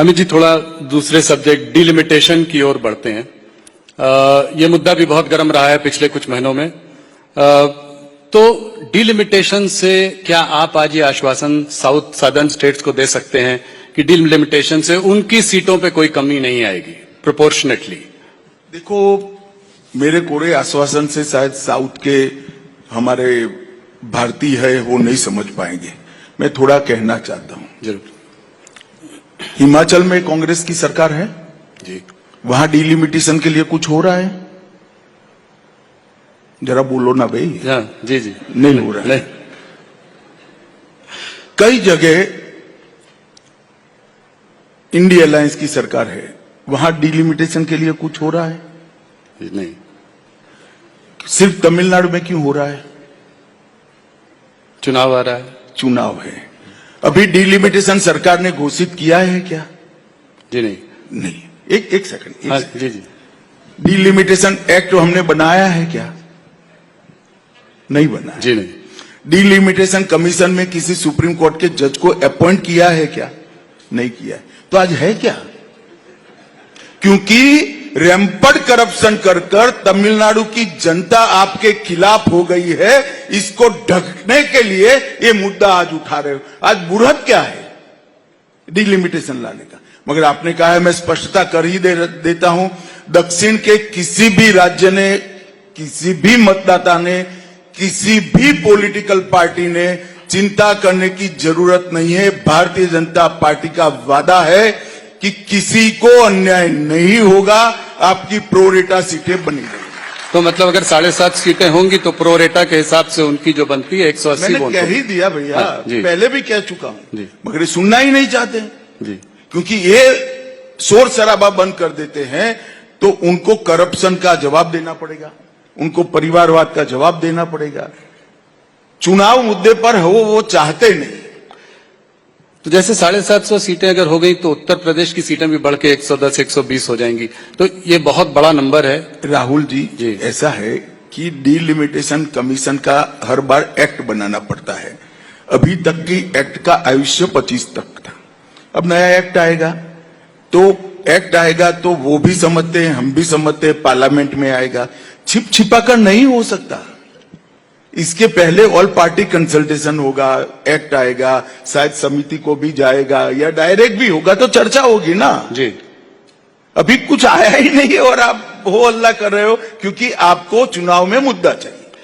अमित जी, थोड़ा दूसरे subject delimitation की ओर बढ़ते हैं। ये मुद्दा भी बहुत गर्म रहा है पिछले कुछ महीनों में। तो डिलिमिटेशन से क्या आप आज ये आश्वासन साउथ सदर्न स्टेट्स को दे सकते हैं कि डिलिमिटेशन से उनकी सीटों पे कोई कमी नहीं आएगी प्रोपोर्शनेटली? देखो, मेरे कोरे आश्वासन से शायद साउथ के हमारे भारतीय है वो नहीं समझ पाएंगे। मैं थोड़ा कहना चाहता हूं। जरूर। हिमाचल में कांग्रेस की सरकार है जी, वहां डिलिमिटेशन के लिए कुछ हो रहा है? जरा बोलो ना भाई। जी जी, नहीं हो रहा है। नहीं। कई जगह इंडिया अलायंस की सरकार है, वहां डिलिमिटेशन के लिए कुछ हो रहा है? नहीं। सिर्फ तमिलनाडु में क्यों हो रहा है? चुनाव आ रहा है। चुनाव है। अभी डिलिमिटेशन सरकार ने घोषित किया है क्या? जी नहीं। नहीं। एक सेकंड। हाँ, जी जी। डिलिमिटेशन एक्ट हमने बनाया है क्या? नहीं बना है। जी नहीं। डिलिमिटेशन कमीशन में किसी सुप्रीम कोर्ट के जज को अपॉइंट किया है क्या? नहीं किया है। तो आज है क्या? क्योंकि रैंपड करप्शन कर तमिलनाडु की जनता आपके खिलाफ हो गई है, इसको ढकने के लिए ये मुद्दा आज उठा रहे हो। आज बुरहत क्या है डिलिमिटेशन लाने का? मगर आपने कहा है, मैं स्पष्टता कर ही देता हूं। दक्षिण के किसी भी राज्य ने, किसी भी मतदाता ने, किसी भी पॉलिटिकल पार्टी ने चिंता करने की जरूरत नहीं है। भारतीय जनता पार्टी का वादा है कि किसी को अन्याय नहीं होगा, आपकी प्रोरेटा सीटें बनी रहेंगी। तो मतलब अगर 7.5 सीटें होंगी तो प्रोरेटा के हिसाब से उनकी जो बनती है 180 मैंने कह ही दिया भैया। हाँ, पहले भी कह चुका हूं, जी। मगर ये सुनना ही नहीं चाहते जी। क्योंकि ये शोर शराबा बंद कर देते हैं तो उनको करप्शन का जवाब देना पड़ेगा, उनको परिवारवाद का जवाब देना पड़ेगा। चुनाव मुद्दे पर वो चाहते नहीं। तो जैसे 750 सीटें अगर हो गई तो उत्तर प्रदेश की सीटें भी बढ़ के 110 120 हो जाएंगी, तो ये बहुत बड़ा नंबर है। राहुल जी, जी। ऐसा है कि डिलिमिटेशन कमीशन का हर बार एक्ट बनाना पड़ता है। अभी तक की एक्ट का आयुष्य 25 तक था। अब नया एक्ट आएगा तो वो भी समझते हैं, हम भी समझते हैं, पार्लियामेंट में आएगा। छिप छिपा कर नहीं हो सकता। इसके पहले ऑल पार्टी कंसल्टेशन होगा, एक्ट आएगा, शायद समिति को भी जाएगा या डायरेक्ट भी होगा, तो चर्चा होगी ना जी। अभी कुछ आया ही नहीं है और आप हो हल्ला कर रहे हो क्योंकि आपको चुनाव में मुद्दा चाहिए।